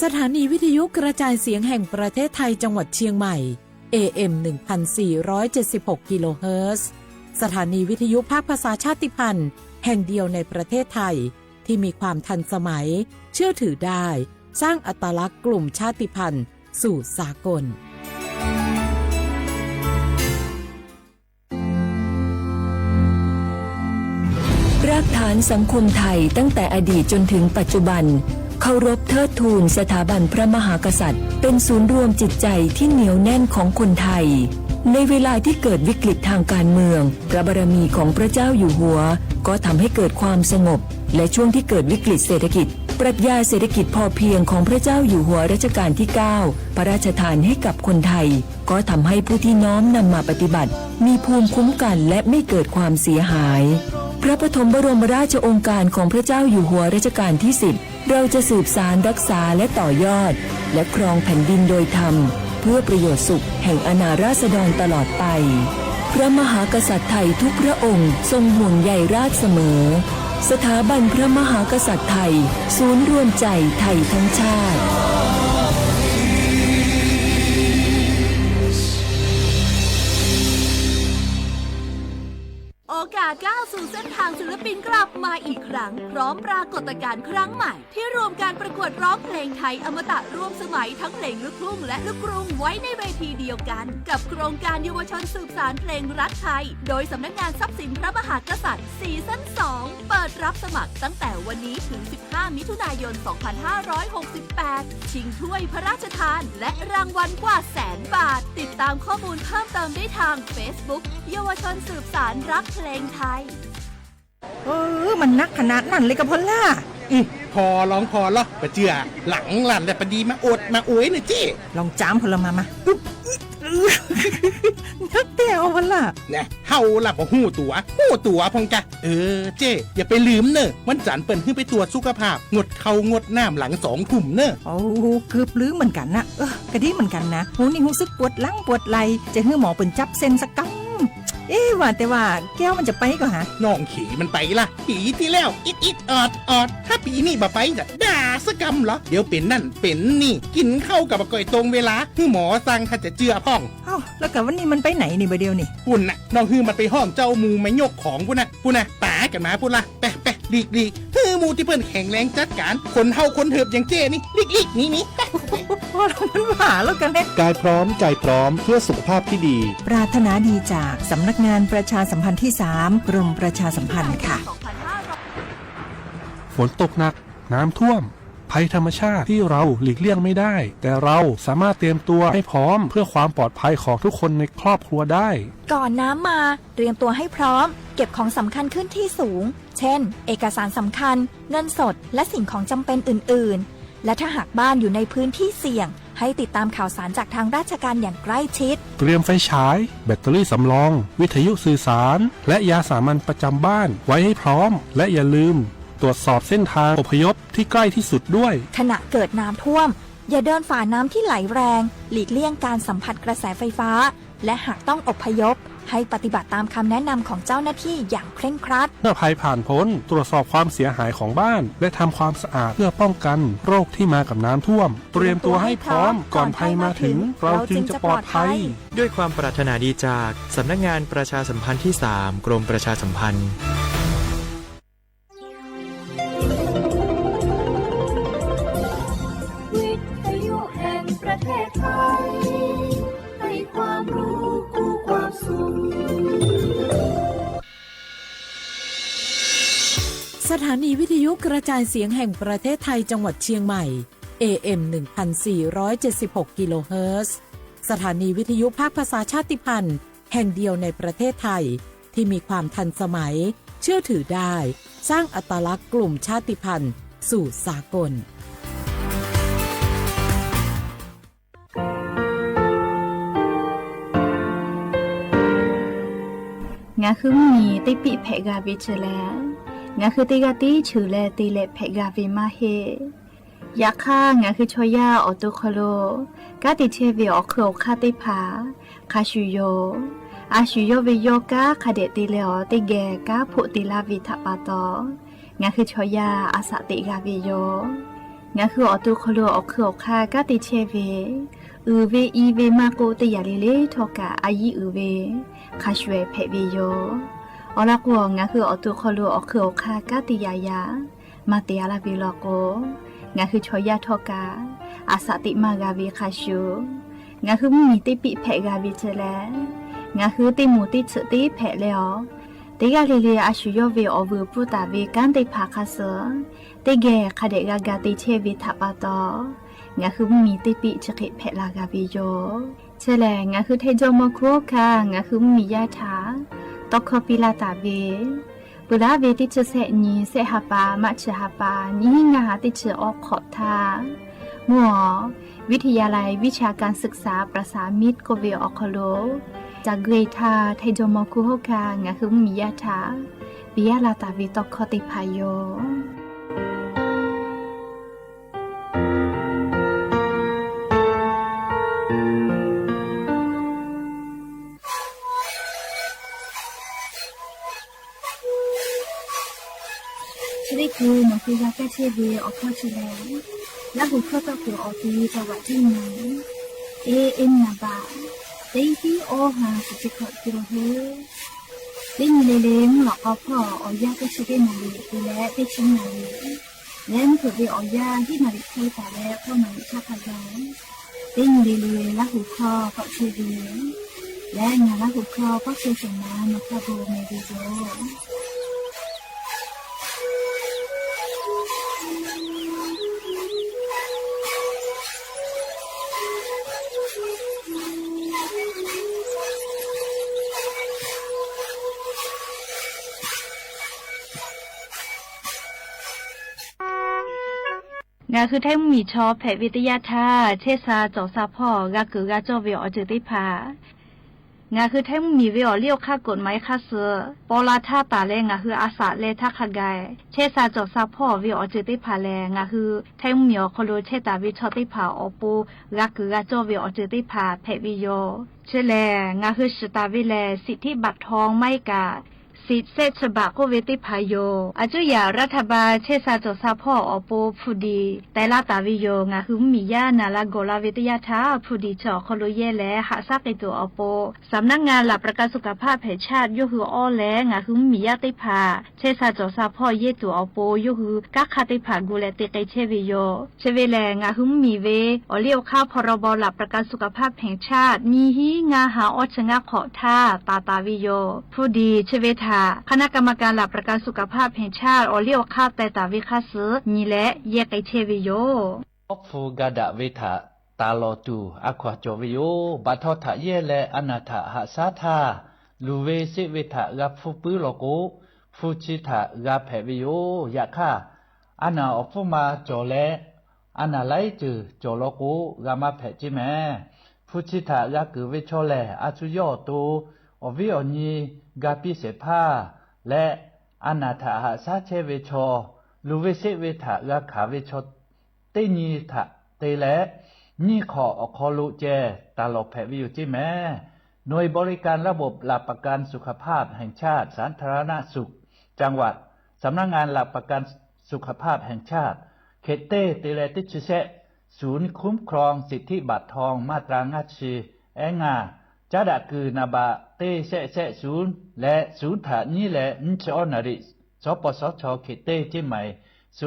สถานีวิทยุกระจายเสียงแห่งประเทศไทยจังหวัดเชียงใหม่ AM 1476 กิโลเฮิรตซ์สถานีวิทยุภาคภาษาชาติพันธุ์แห่งเดียวในประเทศไทยที่มีความทันสมัยเชื่อถือได้สร้างอัตลักษณ์กลุ่มชาติพันธุ์สู่สากลรากฐานสังคมไทยตั้งแต่อดีตจนถึงปัจจุบันเคารพเทิดทูนสถาบันพระมหากษัตริย์เป็นศูนย์รวมจิตใจที่เหนียวแน่นของคนไทยในเวลาที่เกิดวิกฤตทางการเมืองพระบารมีของพระเจ้าอยู่หัวก็ทำให้เกิดความสงบและช่วงที่เกิดวิกฤตเศรษฐกิจปรัชญาเศรษฐกิจพอเพียงของพระเจ้าอยู่หัวรัชกาลที่ 9 พระราชทานให้กับคนไทยก็ทำให้ผู้ที่น้อมนำมาปฏิบัติมีภูมิคุ้มกันและไม่เกิดความเสียหายพระปฐมบรมราชโองการของพระเจ้าอยู่หัวรัชกาลที่ 10เราจะสืบสานรักษาและต่อยอดและครองแผ่นดินโดยธรรมเพื่อประโยชน์สุขแห่งอาณาราษฎรตลอดไปพระมหากษัตริย์ไทยทุกพระองค์ทรงห่วงใยราษฎร์เสมอสถาบันพระมหากษัตริย์ไทยศูนย์รวมใจไทยทั้งชาติโอกาสก้าวสู่เส้นทางศิลปินกลับมาอีกครั้งพร้อมปรากฏการณ์ครั้งใหม่ที่รวมการประกวดร้องเพลงไทยอมตะร่วมสมัยทั้งเพลงลูกทุ่งและลูกกรุงไว้ในเวทีเดียวกันกับโครงการเยาวชนสืบสานเพลงรักไทยโดยสำนักงานทรัพย์สินพระมหากษัตริย์ซีซั่น 2 เปิดรับสมัครตั้งแต่วันนี้ถึง 15 มิถุนายน 2568 ชิงถ้วยพระราชทานและรางวัลกว่า100,000 บาทติดตามข้อมูลเพิ่มเติมได้ทาง Facebook เยาวชนสืบสานรักเพลงไทยมันนักขนาดนั้นเลยกับพอล่าพอร้องพอเหรอปะเจือหลังหลันแต่ปะดีมาอดมาโอยหน่อยเจ้ลองจ้ามพลมานักแต่เอาพอล่าเนี่ยเฮาล่ะบ่หู้ตัวพงกะเจ้อย่าไปลืมเนอะวันจันทร์เปิ้นขึ้นไปตรวจสุขภาพงดเข้างดน้ำหลัง2 ทุ่มเนอะโอ้เกือบลืมเหมือนกันนะกะดีเหมือนกันนะหูนี่รู้สึกปวดหลังปวดไหล่จะให้หมอเปิ้นจับเส้นสักกังว่าแต่ว่าแก้วมันจะไปก็หาน้องขี่มันไปล่ะปีที่แล้วอิดออดถ้าปีนี้บ่ไปจะด่าสกำเหรอเดี๋ยวเป็นนั่นเป็นนี่กินข้าวกับก่อยตรงเวลาคือหมอสั่งถ้าจะเจือพ่องแล้วกับวันนี้มันไปไหนนี่บ่เดียวนี่ปุ่นน่ะน้องฮือมันไปห้องเจ้ามูไม่ยกของปุ่นน่ะป๋ากันมาปุ่นล่ะไปลีกฮือมูที่เพิ่นแข็งแรงจัดการคนเฮาคนเถิบอย่างเจ้นี่ลีกนี่พอมันหาแล้วกันแน่กายพร้อมใจพร้อมเพื่อสุขภาพที่ดีปรารถนาดีจากสำนักงานประชาสัมพันธ์ที่ 3 กรมประชาสัมพันธ์ค่ะฝนตกหนักน้ำท่วมภัยธรรมชาติที่เราหลีกเลี่ยงไม่ได้แต่เราสามารถเตรียมตัวให้พร้อมเพื่อความปลอดภัยของทุกคนในครอบครัวได้ก่อนน้ำมาเตรียมตัวให้พร้อมเก็บของสำคัญขึ้นที่สูงเช่นเอกสารสำคัญเงินสดและสิ่งของจำเป็นอื่นๆและถ้าหากบ้านอยู่ในพื้นที่เสี่ยงให้ติดตามข่าวสารจากทางราชการอย่างใกล้ชิดเตรียมไฟฉายแบตเตอรี่สำรองวิทยุสื่อสารและยาสามัญประจำบ้านไว้ให้พร้อมและอย่าลืมตรวจสอบเส้นทางอพยพที่ใกล้ที่สุดด้วยขณะเกิดน้ำท่วมอย่าเดินฝ่าน้ำที่ไหลแรงหลีกเลี่ยงการสัมผัสกระแสไฟฟ้าและหากต้องอพยพให้ปฏิบัติตามคำแนะนำของเจ้าหน้าที่อย่างเคร่งครัดเมื่อภัยผ่านพ้นตรวจสอบความเสียหายของบ้านและทำความสะอาดเพื่อป้องกันโรคที่มากับน้ำท่วมเตรียมตัวให้พร้อมก่อนภัยมาถึงเราจึงจะปลอดภัยด้วยความปรารถนาดีจากสำนักงานประชาสัมพันธ์ที่ 3 กรมประชาสัมพันธ์วิทยุแห่งประเทศไทยให้ความรู้คู่ความสุขสถานีวิทยุกระจายเสียงแห่งประเทศไทยจังหวัดเชียงใหม่ AM 1476 กิโลเฮิรตซ์สถานีวิทยุภาคภาษาชาติพันธุ์แห่งเดียวในประเทศไทยที่มีความทันสมัยเชื่อถือได้สร้างอัตลักษณ์กลุ่มชาติพันธุ์สู่สากลงาคือมีติปิเพกาวิเชแลงาคือติกาติชูแลติเลเพกาวิมาเฮยาค่างาคือชอยาออตุคโลกาติเทวิออคโลคาติผาคาชูโยอาชูโยวิโยกาคาเดติเลอติแกกาพุติลาวิทปาโตงาคือชอยาอาสติกาวิโย งาคืออตุคโลออกคือออกคากาติเชเวเวอีเวมาโกตยาลิเลทอกาอายีเวคาชเวเพเวโยอลักวงาคืออตุคโลออกคือออกคากาติยายามาเตยาลาเวลโกงาคือชอยาทอกาอาสติมากาเวคาชูงาคือมีติปิเพกาเวเจแลงาคือติมูติฉติเพแล้วติกาลิเลอาชุยเวอเวปุตาเวกันติภาคาเสติเกคาเดกากาติเชเวทัปปาตองาคือมีติปิฉกิเพลากาเวโยเชแลงาคือเทจอมโคคางาคือมียาถาตอกคปิลาตาเวปุระเวติเชเสนีเสหปามัชหปานี้งาติเชออกขอทามัววิทยาลัยวิชาการศึกษาประสานมิตรโกเวออคโลจากเกรทาไทจอมคุโฮคางาคือมียาถาปิยาลาตาเวตอกคติพายโยชีวิตคือนคือยาแก้เชื้อเวออกข้อชิแลและบุคคลต้องคือออกตีจังหวัดที่ไหนเอ็นนาบาเต็งที่โอหาสุจิขอกิโลเฮเต็งเลเลงหลอกเอาพ่อออยาก็ชิเกนาลีดูแลเตชิงนาลีและเผื่อเวออยาที่นาลีเคยแต่แล้วพ่อนาลีชาพยองเต็งเลเลและหูคอก็เชื่อเวและงานและหูคอก็เชื่อสมานมาคาโบเมดิโซงาคือแท่งมีชอแผวิทยาธาเชษาจอซาพ่อกาคือกาจอเวอจิติภางาคือแท่งมีเวอเลี้ยวค่ากฎหมายค่าเสือปอลาท่าตาแลงาคืออาสาเลทักขกายเชษาจอซาพ่อเวอจิติภาแลงาคือแท่งมีอคโลเชตาวิชอติภาอปูกาคือกาจอเวอจิติภาแผวิโยเชแลงาคือสตาวิแลสิทธิบัตรทองไม่กาสิทธิเศษฉบับโคเวติพายโยอาจุยารัฐบาลเชษาจอซาพ่ออปูผู้ดีแต่ละตาวิโยงาคือมียานาลาโกลาวิทยาทาผู้ดีจอคโลเยและหาซักในตัวอปูสำนักงานหลักประกันสุขภาพแห่งชาติยูคืออ้อและงาคือมียาติพาเชษาจอซาพ่อเยตัวอปูยูคือกักคาติพากูเลติเกเชวิโยเชเวแลงาคือมีเวอเลี้ยวข้าวพรบหลักประกันสุขภาพแห่งชาติมีฮีงาหาอชงะขอท่าตาวิโยผู้ดีเชเวทาคณะกรรมการหลักประกันสุขภาพแห่งชาติอเลียวค่าแต่ตาวิคาสือนี่และแยกไอเชวิโยอฟูกาดะเวทะตาลอตูอควาโจวิโยบัทอทะเยและอนาถะหะสาธาลูเวสิเวทะกับฟูปือโลโกฟูชิทะกับแผวิโยยะค่าอนาอฟูมาโจและอนาไลจือโจโลโกกามาแผจิแมฟูชิทะกับคือเวชอและอาจุโยตูอวิโอนีกาปิเสภาและอนาถาหาสาเชเวชอลูเวเสเวทะกาขาเวชอเตนีทะเตและนี่ขออคอลุเจตาลบแผวิวจิแมหน่วยบริการระบบหลักประกันสุขภาพแห่งชาติสาธารณสุขจังหวัดสำนักงานหลักประกันสุขภาพแห่งชาติเขตเตเตเลติชเซศูนย์คุ้มครองสิทธิบัตรทองมาตรางาชีแองาจาดะคือนาบะเตเซเซศูนย์และศูนย์ถานี้และนชอนาริสปสชเขตเตที่ใหม่053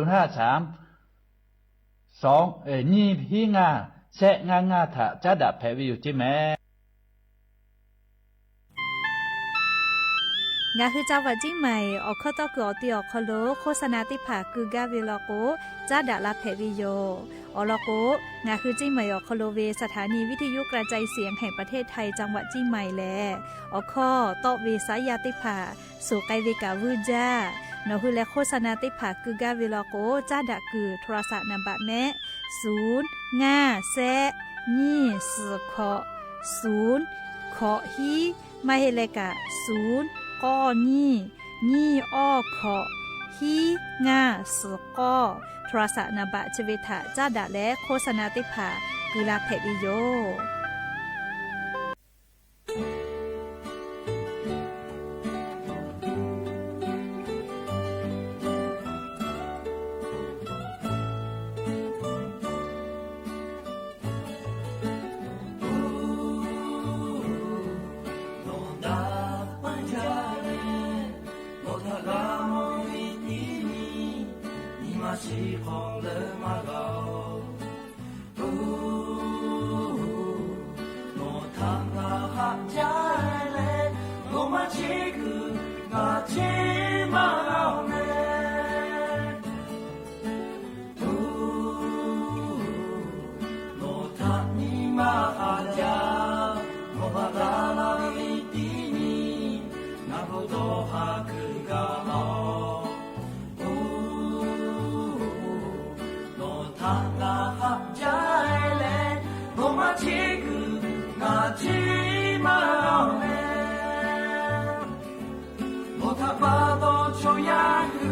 2นี่ฮีงาเซงาถาจาดะแผวิวจิแมงาคือเจ้าวัดจิ้งใหม่ออกข้อต่อคืออติออกคโลโฆษณาติผาคือกาเวลโกจาดะลาแผวิโยอลโกงาคือจิ้งใหม่ออกคโลเวสถานีวิทยุกระจายเสียงแห่งประเทศไทยจังหวัดจิ้งใหม่แลออกข้อต่อเวสายาติผาสู่ไกเวกาวูจ้านอคือและโฆษณาติผาคือกาเวลโกจาดะคือโทรศัพท์นำบัตรแม่0 5 แซนี่4ขอ0ขอฮีมาเฮเลกะ0ก้อนี่อ้อขอฮีงาสกอโทรศัพท์นบะชเวทะจ้าดะและโฆษณาติภากุลาเพวิโย是红了马高，我谈了哈家嘞，我嘛去个我去马呢，我谈你马哈家，我把拉拉里地你，那不多哈个个好。Motapato choyaku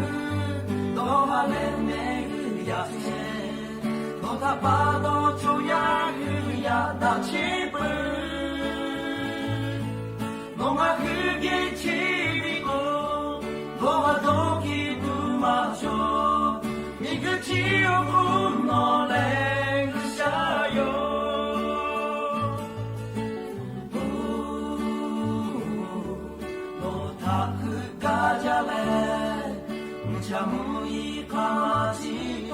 dohale meguyase Motapato choyaku yadachibu Nonga kuge chirigo doha doki tumacho Miguchi okuno lengushayo 자무이 강아지고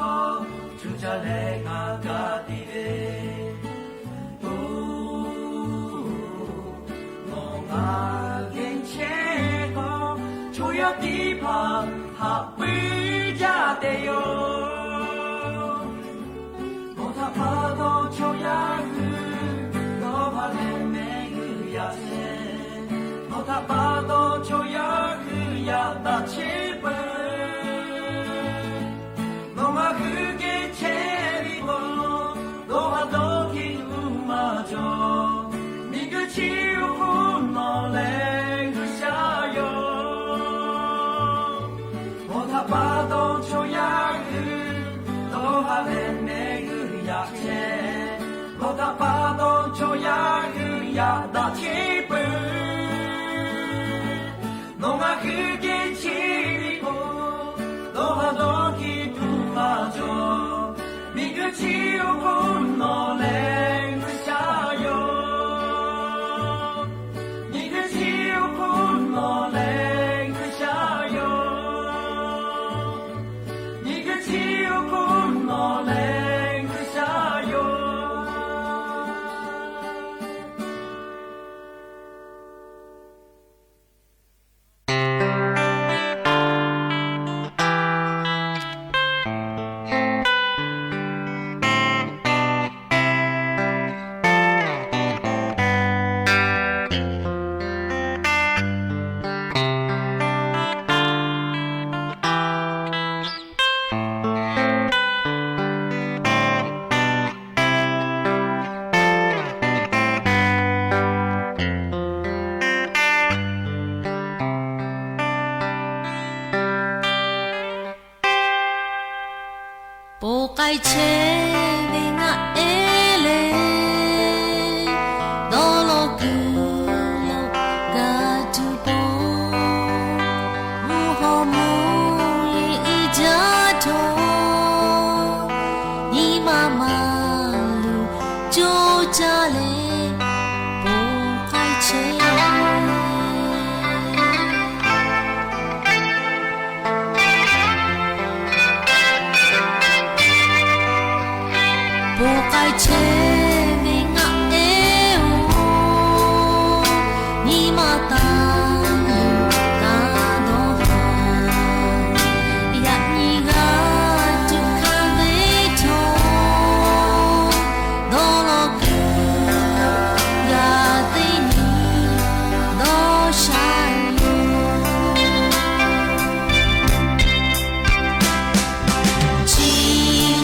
주자래가 가디래 너가 괜찮고 조약디파 합의자대요 못아파도 조약을 너발에 매그야세 못아파도 조약을 야다치불 너가 그게 제리고 너와 너기 우마저 니그 지우고 너래 그샤요 뭐다 봐도 조약을 너와 내 그약체 뭐다 봐도 조약을 야다 집을 너가 그게 제리고 너와 너기 마저 미그치오고 너래 그샤요 미그치오고 너래 그샤요 미그치오고 너래 그샤요 Chi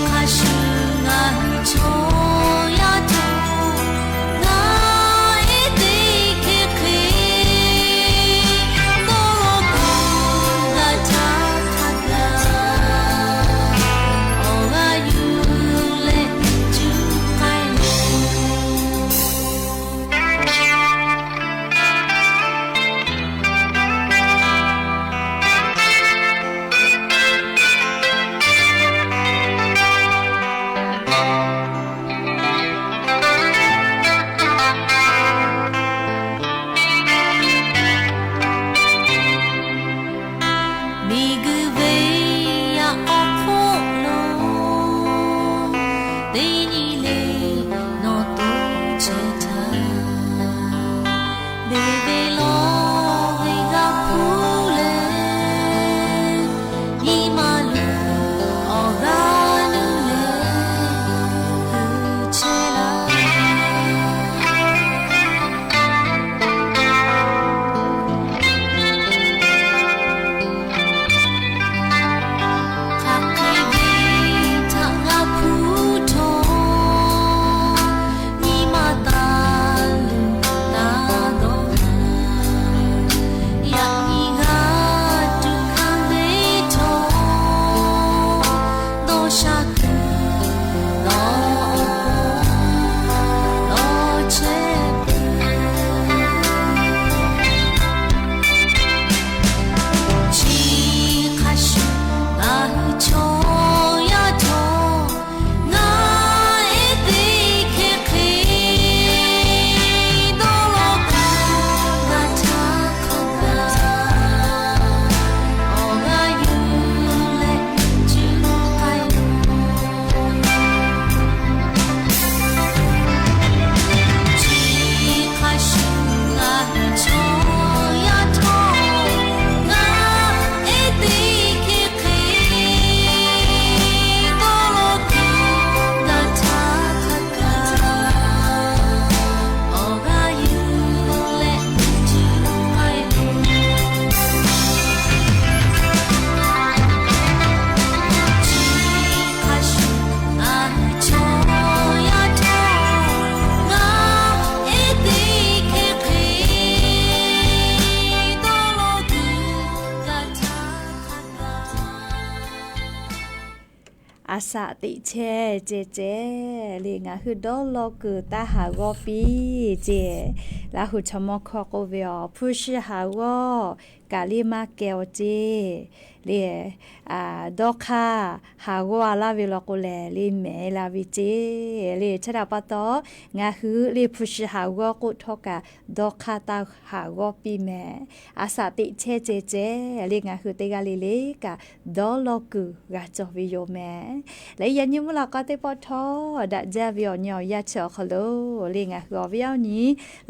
khashu ngai cho อาสาติเชเจเจเลียงาคือดอลโลกุตาหาวอปีเจลาหุชมอคอโกเวอผู้ชิหาวอกาลิมาเกลเจเลียดอคาหาวอลาเวลโกเลลีเมลาวิเจเลียชะดาปะตองาคือลีผู้ชิหาวอกุทอกาดอคาตาหาวอปีเมอาสาติเชเจเจเลียงาคือเตกาลิเลกาดอลโลกุกาจอวิโยเมและยันยิมลากาเตปอทอดัจเจวิอญอยาเชอคโลลิงะกอวิอนี้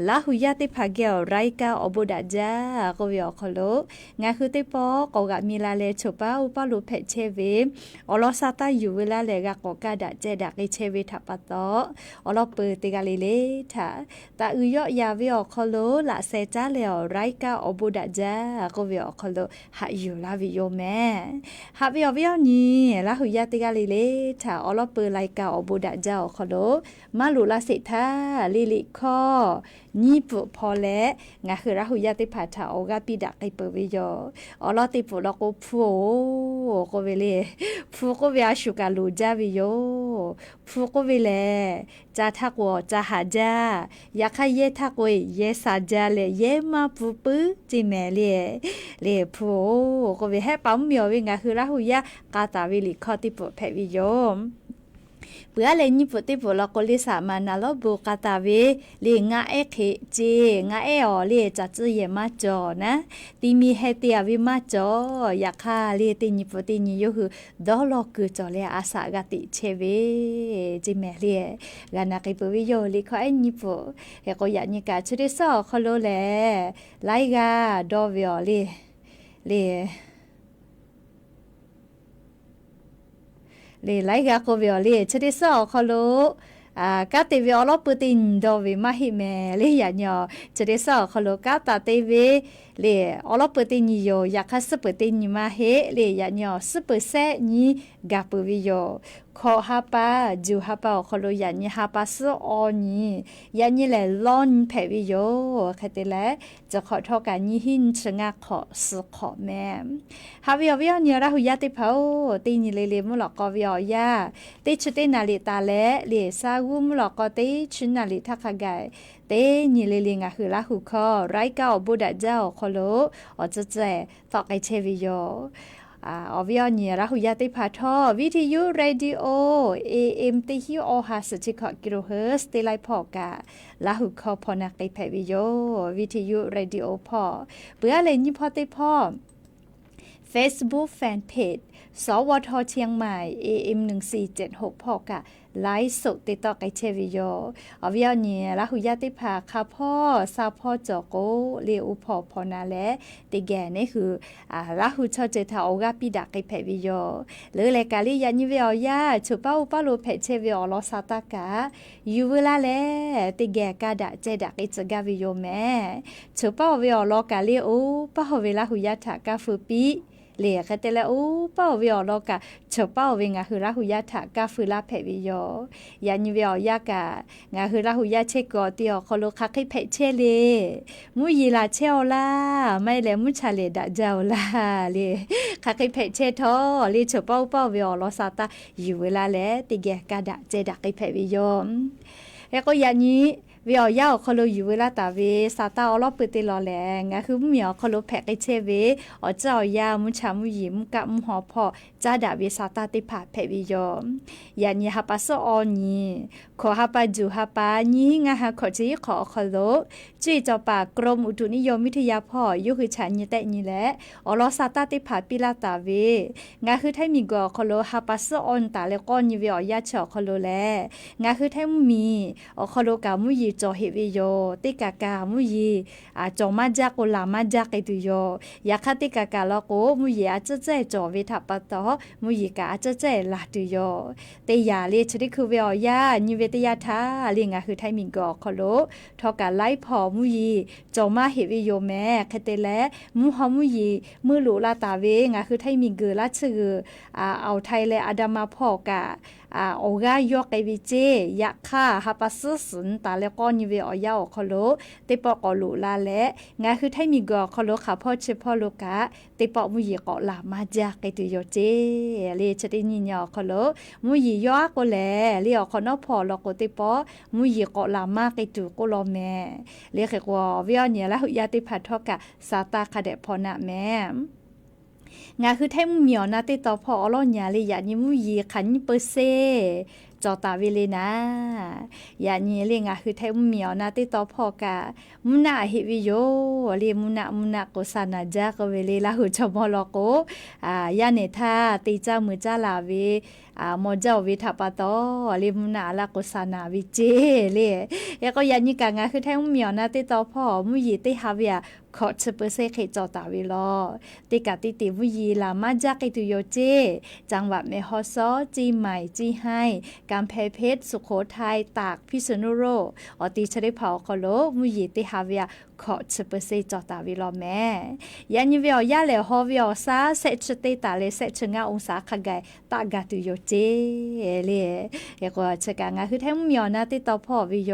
ลาหุยาเตพาเกลไรกาอบุดัจจากวิอคโลงะคือเตปอกอกะมีลาเลชปาอุปาลุเพเชเวอลอซาตาอยู่เวลาเลกะกอกะดัจเจดักเชเวทัปตออลอเปเตกาลิเลทาตาอุยอยาวิอคโลละเซจาเลอไรกาอบุดัจจากวิอคโลหะอยู่ลาวิโยแมหะวิอนี้ลาหุยาเตกาลิเลถ้าอลอเปอร์ไลกาอบูดะเจ้าขอโลมาลุลาสิทาลิลิคอนี่ปุพอและงาคือราหุยาติผาถาโอกาปิดะไกเปวิโยอลอติปุลโกพูโกเวเลพูโกเวอาชุกาลูจาวิโยพูโกเวเลจาทักวจาหาจายาคาเยทักเวเยซาจาเลเยมาปุปจิเมเลพูโกเวให้ปั๊มเมียววิงาคือราหุยากาตาวิลิคอติปุเพวิโยเปื่อเลยนี่ปุติปุลกลิสามานาลบุกาตาเวลีงาเอเคเจงาเออเลจัดจือเยมาจอนะตีมีเฮเตียวิมาจอยาคาเลตินิปุตินิโยคือดอลอกุจอเลอาสากาติเชเวจิเมเลกานากิปวิโยลิขอไอนิปุเฮโกยานิกาชุดิซอคโลเลไลกาดอวิโอเลไลกาโกเวอเลชดิซอคโลกาเตเวอลอปตินโดเวมาฮิเมเลยาญอชดิซอคโลกาตาเตเวเลอลอปตินิโยยาคัสปตินิมาเฮเลยาญอสเปเซนีกาปวิโยขอฮาปาจูฮาปาคโลยาญฮาปาซออนียาญเลลอนเพวิโยคาเตเลจะขอทอกันยิหินชงาขอสขอแม่ฮาวิอวิอเนียราหุยาติเผาตีนิเลมุลกอวิอยาติชุตินาลิตาเลเลซาวุมุลกอติชุนาลิทักไกเตนิเลงะคือลาหุคอไรกาอบุดะเจ้าคโลอจะเจตอกไอเชวิโยอวิอเนียราหุยาติพาทอวิทยุเรดิโอ AM ติฮิโอฮาสจิคกิโลเฮิรตซ์ติไลพอกาลาหุคอพอนักไอแพวิโยวิทยุเรดิโอพอเปื่อเลยนี่พอติพอ Facebook Fanpage สวทเชียงใหม่ AM 1476พอกะไลฟ์สดติดต่อกับเชวิโยอวิอเนียลาหุยาติภาคาพ่อซาพ่อจอโกเลอุพอพอนาและติแกนี่คือลาหุชอเจทาโอกาปิดะกับเพวิโยหรือรายการลิยานิเวียยาชุป้าอุปาโลเพเชวิโอลอซาตากายูเวลาและติแกกาดะเจดะกิจกาวิโยแม่ชุป้าวิโอลอกาเลโอป้าเวลาหุยาทากาฟุปีเลียคาเตลอูเป้าวิอลอกะเฉเป้าเวงาคือราหุยาทากาฟุลาเพวิโยยานิวิอยากะงาคือราหุยาเชกอติอคโลคาคิเพเชเลมุยีลาเชอลาไม่แลมุชาเลดะเจ้าลาเลคาคิเพเชทอเลเฉเป้าวิอลอซาตาอยู่เวลาแลติแกกาดะเจดะกิเพวิโยแล้วก็ยานี้วิออยาคโลอยู่เวลาตาเวซาตาอลอปติลอแลงะคือเมียคโลแพกไอเชเวอเจ้ายามุชามุยิมกะมุหอพอจาดาเวซาตาติผาเพวิโยยานีฮาปาโซออนีขอฮาปาจูฮาปานีงะฮะขอจิขอคโลจุยจอปากรมอุตุนิยมวิทยาพ่อยุคือฉันยแต่นี่แหละอลอซาตาติผาปิลาตาเวงะคือไทมีกอคโลฮาปาโซออนตาเลกอนยิเวอยาเฉอคโลแลงะคือไทมีอคโลกามุยิจอเฮวิโยติกากามุยีจอมาจากโอลามาจากไอตุโยยาคาติกากาลโกมุยีอาจจะเจจอวิทัปตอมุยีกาอาจจะเจลาตุโยเตยาเลชดิคือเวียยานิเวตยาทาลิงาคือไทมิงกอคโลทอกาไลพอมุยีจอมาเฮวิโยแม่คเตเลมุฮอมุยีมือหลูลาตาเวงาคือไทมิงเกลาชื่อเอาไทยและอาดามาพอกาโอกายอกไอวิเจยะค่าฮาปัสสุนตาเลกอ นิเวอยาอคโลเตปอกอลุลาและงาคือไทมีกอคโลขาพ่อเชพ่อโลกะเตปอมุยกอลามาจากไกตุโยเจเลชตินิญอคโลมุยยอก็แลเลียคอนอพอลกเตปอมุยกอลามาไกตุโกโลแม่เลียกว่าวิญญาณละหุยาติพัททกะสาตาคเดพอนะแม่งาคือไทมุเหมียวนาติตอพออลญาเลยยานิมุยขันเปเซจอตาเวเลนะยานี้เรียงคือไทยเหมียวนาติตอพอกะมุนาฮิวิโยเรียมุนาโกซานาจากเวเลลาหุชมอลโกยาเนทาติจามือจาลาเวมอเจ้าวิทัปตอเรียมุนาลาโกซานาวิเจเลยก็ยานี้กะงาคือไทยเหมียวนาติตอพอมุยติฮาเวียขอเชเปเซเคจอตาวิลอติกาติติมุยีลามาจากิตุโยเจจังหวัดเมฮอซอจีใหม่จีให้กำแพงเพชรสุโขทัยตากพิษณุโลกอติชริเผาคโลมุยีติฮาเวียขอเชเปเซจอตาวิลอแม่ยันยิเวียยาเลฮอวิอซาเซชติตาเลเซชงาองศาขกายตากาตุโยเจเลยก็ชะกางาคือแท้มีอนาติตอพ่อวิโย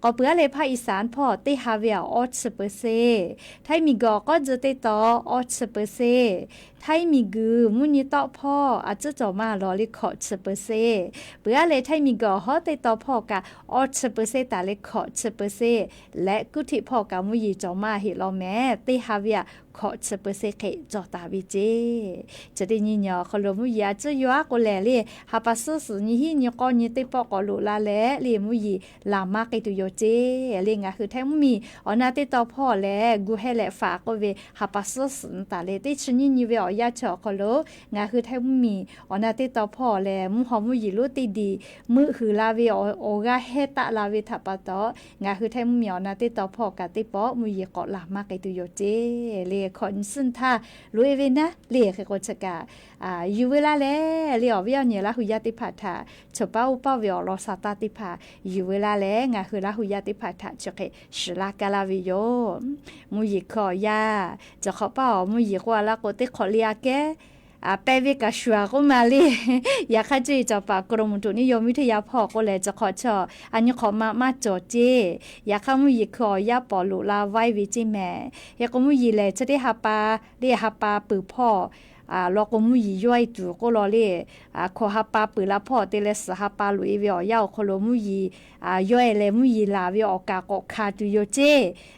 ก็เปื้อเลยภาคอีสานพ่อติฮาเวียออเชเปเซไทยมีกอก็จะติต่อออเปอร์เซไทยมีกือมุนิต่อพ่ออาจจะจอมาลอลิขอเปอร์เซเปื่อเลยไทยมีกอฮอติต่อพ่อกะออเปอร์เซตาเลขอเปอร์เซและกุฏิพ่อกะมุยีจอมาเฮลอแม่ติฮาเวียขอเปอร์เซเคจอตาวิเจจะได้ยินยอคลมุยาจะยัวก็แลเลยฮาปัสสุนี่หินยกอนี่ติปอกอลุลาแลเลยมุยีลามาเกตุโยเจเลยงะคือแท้มีอนาติต่อพ่อแลกูให้แลฝากก็เวฮาปัสสุนตาเลติชนินิเวอยาเฉาะคโลงาคือแท้มีอนาติต่อพ่อแลมุหอมุยีลุติดีมือคือลาเวโอกาเฮตะลาเวทัปตองาคือแท้มีอนาติต่อพ่อกะติปอมุยีกอลามาเกตุโยเจเลคอนซึนท่าลุยเวนะเลขกชกาอยู่เวลาแลเลียวเวียเนี่ยละหุยาติพัทธาฉป้าอุปาเวียรอสาตาติภาอยู่เวลาแลงาคือละหุยาติพัทธาจเกชลากาลาวิโยมุยขอยาจะขอเป้ามุยกว่าละโกติขอเลียแกแปวิกาชัวก็มาลีอยากให้จีจะปากกรมอุตุนิยมวิทยาพอก็เลยจะขอชออันนี้ขอมาโจเจอยากให้มุยขอยาปอลุลาไว้วิจิแม่อยากมุยเลยจะได้หาปาเรียหาปาปือพ่อเราก็มุยย่อยตัวก็รอเลยขอหาปาปือละพ่อเตเลสหาปาลุยเวียวยาวขอมุยย่อยเลยมุยลาเวียออกากคาตุโยเจ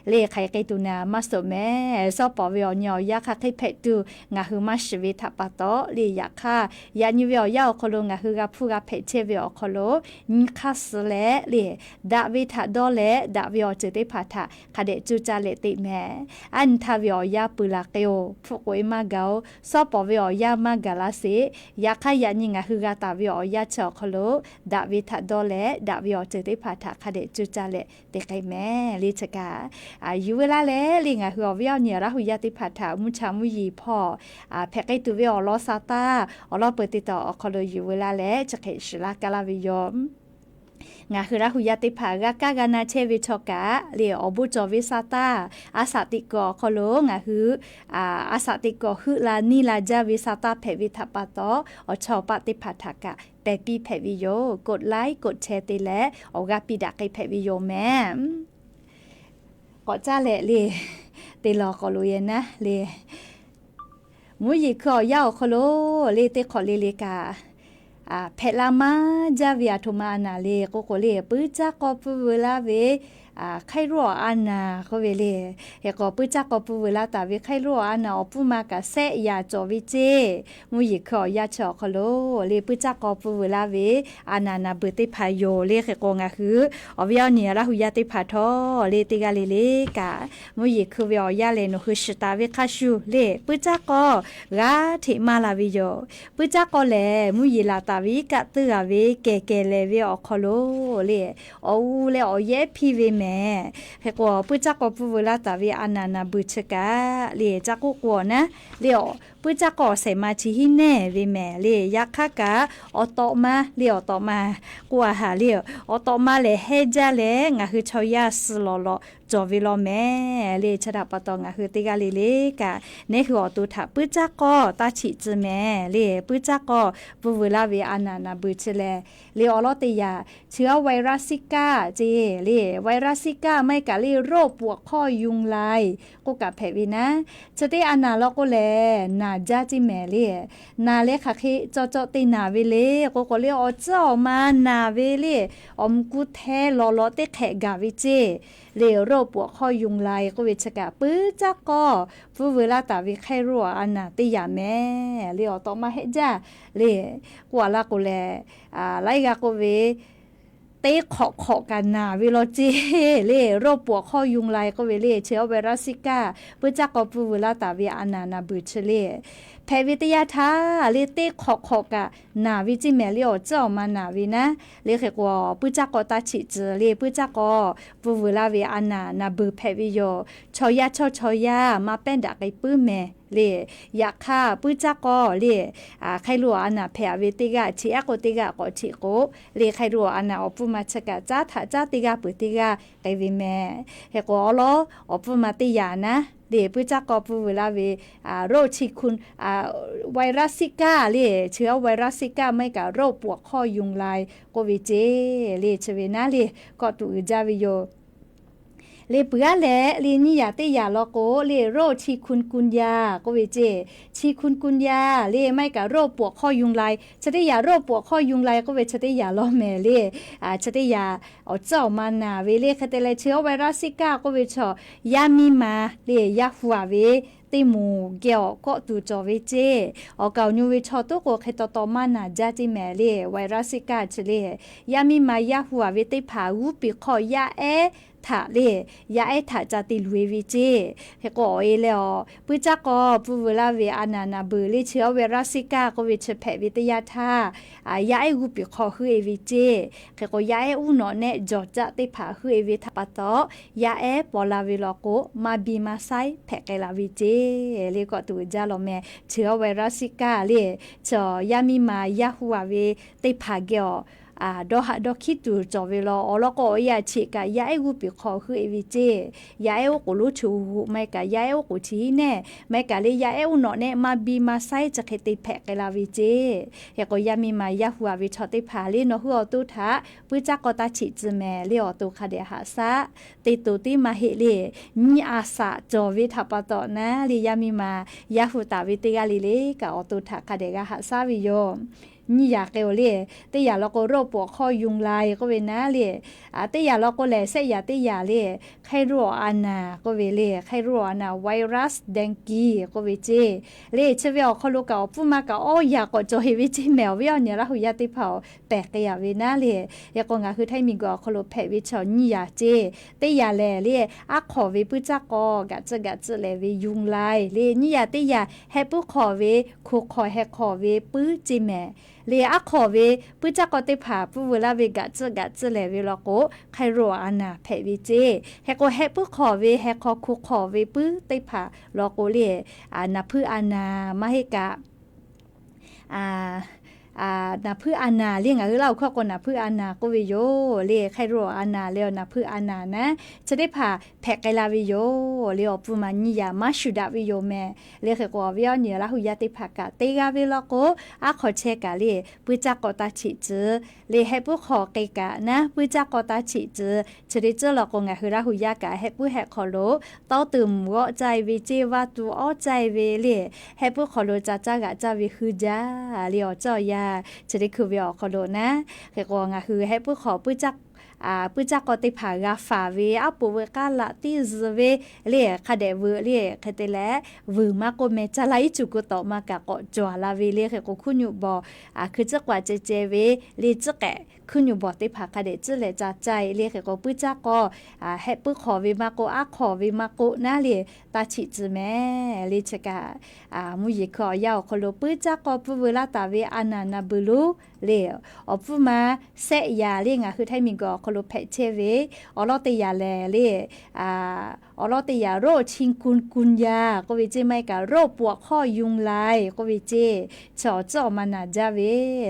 เลใครไกตุนามาสแม่ซอปอเวียวยอยากให้เพตูงาคือมาชวิทัปโตเลยอยากค่ะยานิเวียวยาวของาคือกาพูกาเพเชเวียขอนิคัสเลเลยดาวิทัดอเลดาเวียเจติพัทธะคาเดจูจาเลติแม่อันทาเวียยาปืลาเกโอพวกไว้มาเกาซอปอเวียยามากาลาเซอยากให้ยานิงาคือกาตาเวียยาเฉาขอดาวิทัดอเลดาเวียเจติพัทธะคาเดจูจาเลเตไกแม่ลิชกาอยู่เวลาแลลิงาคือเวียเนี่ยละหุยาติพัทธะมุชามุยีพ่อแพกไกตุเวียลอซาตาอลอเปิดติดต่อขออยู่เวลาแลจะเขชลากาลาวิยมงาคือละหุยาติภากากากานาเชวิชกะเลียอบุจวิซาตาอาสาติกอคโลงาคืออาสาติกอคือลานีลาจาวิซาตาเพวิทัปโตอชอปฏิปัฏฐกะเปปีเพวิโยกดไลค์กดแชร์ติแลออกาปิดาไกเพวิโยแม่ก็จ้าแหละเลยติลอกอลุยนะเลยมุยขอยาวคโลเลติขอเลกาเพลามาจาวิอาทุมานาเลโกโกเลปื้จักกอปูเวลาเวไข่รัวอันนาก็เวเลเฮก็ปื้จักกอปูเวลาตาเวไข่รัวอันนาอปูมากะเสยาจอวิเจมุยขอยาชอคโลเลปื้จักกอปูเวลาเวอานานาเบติพายโยเลเฮก็งาคืออวิยาเนี่ยละหุยาติพาทอเลติกาเลกามุยคือวิอยาเลโนคือสตาเวคาชูเลปื้จักกอกาทิมาลาวิโยปื้จักกอเลมุยลาตาวิกะตือเวเกเลเวอคโลเลอเลอเยพีเวแม่เฮก็ปุจักก็ปุเวลาตาวิอานานาบุชกะเลจักกุกวนะเลอ ปุจักก็ใส่มาชีหิแน่เวแม่เลยักษ์กะอตอมาเลียวตอมากว่าหาเลียวอตอมาเลเฮจาเลงะคือชอยาสลอลจอวิลอแม่เลชะดาปะตองะคือติกาเลกะเนคืออตุถะปุจักก็ตาฉิจือแม่เลปุจักก็ปุเวลาเวอานานาบุชเลเลอลอติยาเชื้อไวรัสซิก้าเจเลไวรัสซิก้าไม่กะเลโรคปวกข้อยุงลายก็กะแผวินะจะได้อานาลก็แลนาจาจิแม่เลนาเลคะเคจอตินาเวเลก็เลอเจ้ามานาเวเลอมกุแทลอลอเตแขกาวิเจเลโรคปวกข้อยุงลายก็เวชกะปื้อจักก็ฟูเวลาตาวิไข้รัวอานาติยาแม่เลอตอมาเฮจ้าเลกว่าละก็แลไลกะก็เวเตะขอกันนาเวลเจเลโรคปวกข้อยุงลายก็เวเลเชื้อไวรัสซิก้าปื้อจักก็ฟูเวลาตาวิอานานาบุชเลแพวิทยาทาเลเตขอกะนาวิจิแมลิอเจ้ามานาวินะเลเขกว่าปุจักก็ตาฉิจเลปุจักก็ปูเวลาเวอานาบือแพวิโยชอยามาเป็นดักไกปื้มแม่เลอยากฆ่าปุจักก็เลใครรัวอานาแพเวติกะชีอะโกติกะก็ชิโกเลใครรัวอานาอปุมาชกะจ้าถาจ้าติกะปุติกะไกวิแม่เฮกว่าลอปุมาติยานะเดปุจักก็ปูเวลาเวโรคชิคุนไวรัสซิก้าเลเชื้อไวรัสซิก้าไม่กับโรคปวกข้อยุงลายโควิดเจเลเชเวนะเลก็ตุจาวิโยเลเปื้อแหละเลนี่ยาเตยาลอโกเลโรคชีคุนกุนยาโควิดเจชีคุนกุนยาเลไม่กับโรคปวกข้อยุงลายชะเตยาโรคปวกข้อยุงลายก็เวชะเตยาลอแม่เลชะเตยาเอาเจ้ามานาเวเลคเตเลเชื้อไวรัสซิก้าก็เวชอยามีมาเลยาหัวเวติมูเกี่ยวก็ตูจอวิเจอเกาญูวิชอตุโกเคตตอมานาจาจิแมเลไวรัสซิก้าเชเลยามีมายาหัววิติผาวูปิขอยาถาเลยาถาจาติลุยวิเจเฮก็เอแล้วปุจักก็ปุเวลาเวอานานาบือลิเชื้อไวรัสซิก้าก็วิเชแพวิทยาทายาวูปิขอฮือเอวิเจเฮก็ยาอูนอเนจอจะติผาฮือเอวิทปะตอยาปอลาวิลโกมาบีมาไซแพกไกลาวิเจเลก็ตูจาลอแม่เชื้อไวรัสซิก้าเลจอยามีมายาหัวเวติผาเกียวดอกคิดดูจอเวลาแล้วก็อยากชิกะยากูปิขอคือเอวิเจยากูรู้ชูไม่กะยากูชี้แน่ไม่กะเลยยาเนาะเนี่ยมาบีมาไซจะเคติแพกไกลาวิเจเฮก็ยามีมายาหัววิชอติผาลีเนาะหัวตุทะปุจักก็ตาฉิจแม่เลียวตุคาเดหาซะติตุติมาเฮเลนีอาสะจอวิทปะตอนะลียามีมายาหุตาวิติกาลีเลกะอตุทะคาเดกะหาซาวิโยนี่อยากเกลเลยแต่อยากเราก็โรคปวดข้อยุงลายก็เวนะเลยแต่อยากเราก็แหล่เสียอยากแต่อยากเลยไข้รั่วอานาก็เวเลยไข้รั่วอานาไวรัสเดงกีก็เวเจเลยเชื่อว่าเขาลูกเก่าพูดมาก็อยากก็จะเห็นวิจิแมววิญญาณเราอยากติเผาแปลกอยากเวนะเลยอยากก็งาคือไทยมีก็เขาลูกแผลวิชานี่อยากเจแต่อยากแหล่เลยขอวิปุจักก็กัดจะแหล่วิยุงลายเลยนี่อยากแต่อยากให้ปุ๊ขอวิคุกขอให้ขอวิปื้อจิแม่เลียขอเวปุจักก็ติผาปุเวลาเวกัดเลเวลโกไคโรอานาแพวิเจเฮโกเฮปุขอเวเฮขอคุขอเวปุติผาลโกเลียนาพือานามาเฮกะนาพือานาเรียกเราข้อก่อนนาพือานาก็วิโยเรียกไคโรอานาเรียนาพือานานะจะได้ผ่าแพกไกลาวิโยเรียกปุมานิยามาชุดาวิโยแม่เรียกก็วิโยเนี่ยละหุยาติผากะเตกาวิโลโกขอเชกะเรียปุจักก็ตาฉิจือเรียให้ปุขอเกกะนะปุจักก็ตาฉิจือจะได้เจอละกงหือละหุยากะให้ปุแหกขอโลต้อตื่มวอใจวิเจว่าตัวอ้อใจเวเรียให้ปุขอโลจ้ากะจ้าวิฮือจ้าเรียเจ้ายาจะได้คือวิออกขอโดนะเกี่ยวกับงาคือให้ผู้ขอผู้จักปุจักก็ติผากาฝาเวปูเวกาละติซเวเลียคาเดเวเลียคาเตแลวืมาโกเมจะไลจุกุตอมากะก็จวลาเวเลียก็คุณอยู่บ่คือจักว่าเจเวเลีจะแกคุณอยู่บ่ติผาคาเดจะเลจะใจเลียก็ปุจักก็ให้ปุขอเวมาโกขอเวมาโกนะเลียตาฉิจแม่เลีจะกะมุยขอยาวคโลปุจักก็ปุเวลาตาเวอานานาบุลุเลียปุมาเสยาเลียงคือไทยมิงก็คโลเพเชเวอลอติยาแลเลอ อลอติยาโรชิงกุนยาก็วิจิไม่กะโรปวกข้อยุงลายก็วิจิชอจอมานาจาเว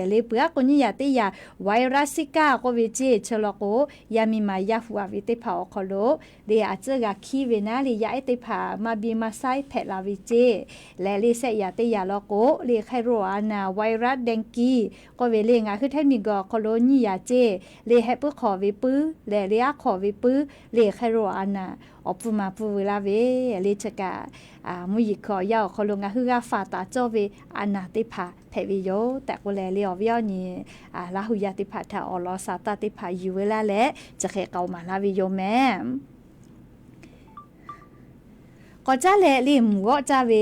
เลเปือคนนี้ยาติยาไวรัสซิก้าก็วิจิชลโกยามีมายาฟัววิติผาคอโลเดอาจจะกะคีเวนะเลยยาไอติผามาบีมาไซเพลาวิจิและเลเซยาติยาโลโกเลไคโรอานาไวรัสเดงกีก็เวเลงาคือแทมีกอคอโลนี่ยาเจเลให้ปื้อขอวิปื้อและเลียขอวิปื้อเลไคโรอานาอปูมาปูเวลาเวเลชกามุยิขอยาวคอลงาฮือกาฟาตาโจเวอานาติผาเพวิโยแต่ก็แลเลียววิญญาลาหุยาติผาทาอลอซาตาติผาอยู่เวลาและจะเคเกามาลาวิโยแม่ก็จะแลลิมก็จะเว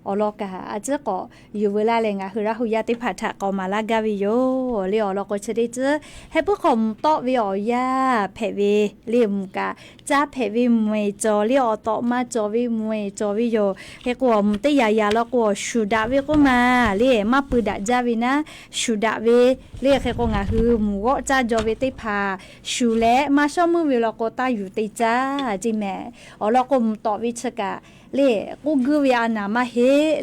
อลอกะอาจจะก็อยู่เวลาเลยงะคือราหุยาติผาทะก็มาลากาวิโยเลียวเราก็จะได้เจอให้พวกคมโตวิอยาเพวิลิมกะจ้าเพวิมวยจอเลียวโตมาจอวิมวยจอวิโยให้กว่ามุตยายาแล้วก็ชุดาวิก็มาเลียมาปืดจาวินะชุดาวิเลียให้ก็งะคือมัวจ้าจอวิติผาชุเลมาชอมือวิเราก็ตาอยู่ติจ้าจิแม่อ๋อเราก็มุตวิชกะเลกูกูวิอานามาเฮ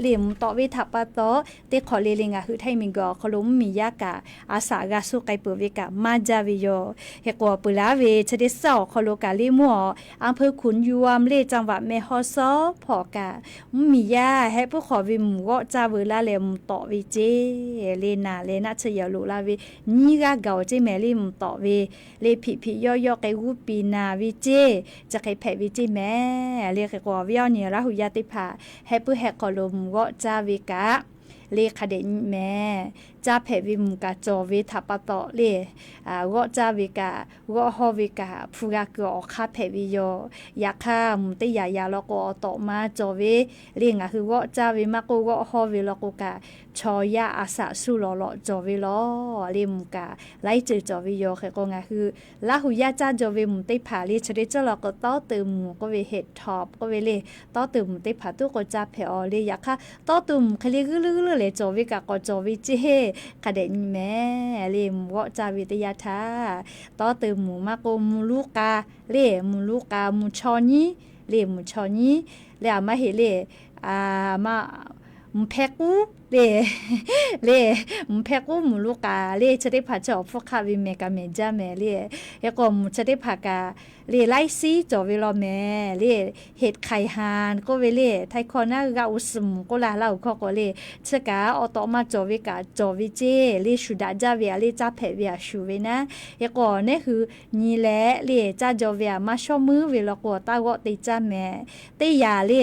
เลมตอวิทับปะตอเตขอเลลิงาคือไทมิงกอขลุมมียากะอาสากาสุไกเปวิกะมาจาวิโยเฮกอปุลาเวชเดเซาขโลกาลิมัวอำเภอขุนยวมเลจังหวัดแม่ฮอซอพอกะมียาให้ผู้ขอวิมุกจาเวลาเลมตอวิเจเลนาเลนะชยาลุลาวินี่กะเกาเจแมลิมตอวิเลผิย่อยๆไกกูปีนาวิเจจะไกแผวิเจแม่เลเฮกอวิญญาหุยาติผาให้ผู้แหกกอลมก็จาวิกะเลขเดนแม่จ้าเพวิมกะจอวิทัปตอเลก็จาวิกะก็ฮอวิกะผู้กะกอคาเพวิโยยาคามุติยายาลก็ตอมาจอวิเลงะคือก็จาวิมาก็ฮอวิลก็กะชอยาอาสะสุลอจอวิลอเลมกะไลจือจอวิโยคือก็งะคือลาหุยาจ้าจอวิมุติผาลิชริจลก็ตอตึมก็เวเฮ็ดทอบก็เวเลตอตึมมุติผาตุก็จาเพอเลยาคาตอตึมคลิกลึๆเลยจอวิกะก็จอวิจิเฮกะเดนแม่เลมก็จาวิทยาทาตอตึมหมูมาโกมูลูกาเลมูลูกามูชอนีเลมูชอนีเลอามาเฮเลมามุเพกูเลมุเพกูมูลูกาเลจะได้ผ่าจอบพวกคาวิเมกาเมจาแม่เลยก็มุจะได้ผ่ากาเลไลซีจอวิลอแม่เลเห็ดไข่หานก็เวเลไทคอน่ากาอุสมก็ลาเล่าข้อก็เลชะกาออตอมาจอวิกาจอวิเจเลชุดาจาเวียเลจ้าเพเวียชูเวนะยก็เนี่ยคือนี่แหละเลจ้าจอเวียมาชอมือเวลก็ตาก็ติจ้าแม่ติยาเล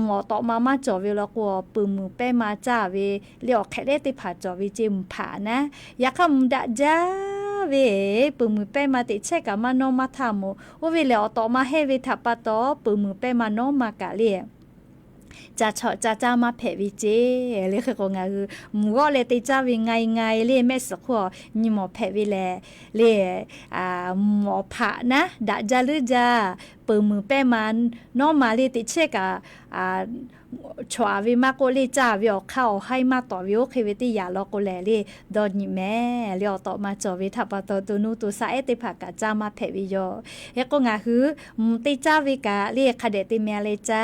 หมอตอมาจอเวลก็ปืนมือเป้มาจ้าเวเลียวแค่ได้ติผาจอวิจิมผานะอยากคำดะจ้าเวปืนมือเป้มาติเชกะมาโนมาทามโอเวเลียวตอมาเฮเวทับปะตอปืนมือเป้มาโนมากะเลียจะเฉาะจ้ามาเพวิเจเลคือก็งาคือมัวเลติจ้าวิไงเลแม่สักหัวนี่หมอเพวิแลเลหมอผะนะดะจาลือจาปืนมือเป้มันนอมาเลติเชกะชวาวิมาโกเลจ้าวิอเข้าให้มาต่อวิโอเควิติยาลอโกแลเลดอนนี่แม่เลียวต่อมาจอวิทับปะตอตุนูตุสาเอติผักกะจ้ามาเพวิโยเฮก็งาคือติจ้าวิกะเลคเดติเมเลจ้า